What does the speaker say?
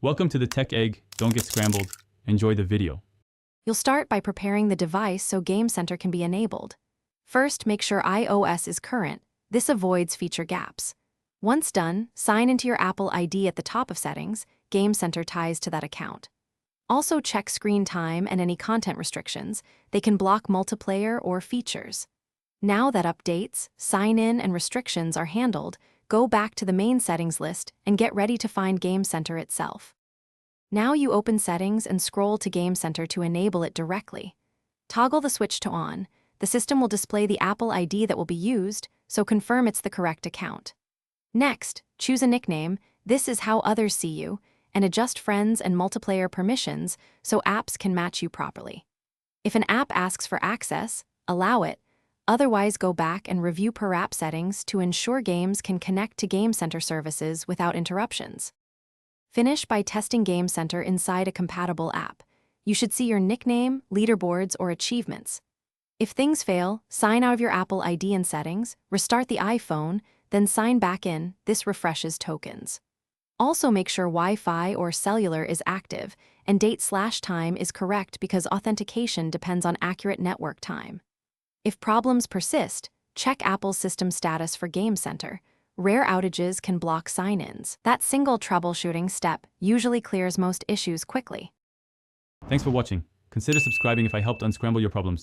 Welcome to the Tech Egg. Don't get scrambled. Enjoy the video. You'll start by preparing the device so Game Center can be enabled. First, make sure iOS is current. This avoids feature gaps. Once done, sign into your Apple ID at the top of settings. Game Center ties to that account. Also check screen time and any content restrictions. They can block multiplayer or features. Now that updates, sign-in, and restrictions are handled, go back to the main settings list and get ready to find Game Center itself. Now you open Settings and scroll to Game Center to enable it directly. Toggle the switch to on. The system will display the Apple ID that will be used, so confirm it's the correct account. Next, choose a nickname. This is how others see you, and adjust friends and multiplayer permissions so apps can match you properly. If an app asks for access, allow it. Otherwise, go back and review per app settings to ensure games can connect to Game Center services without interruptions. Finish by testing Game Center inside a compatible app. You should see your nickname, leaderboards, or achievements. If things fail, sign out of your Apple ID in Settings, restart the iPhone, then sign back in. This refreshes tokens. Also make sure Wi-Fi or cellular is active and date/time is correct because authentication depends on accurate network time. If problems persist, check Apple's system status for Game Center. Rare outages can block sign-ins. That single troubleshooting step usually clears most issues quickly. Thanks for watching. Consider subscribing if I helped unscramble your problems.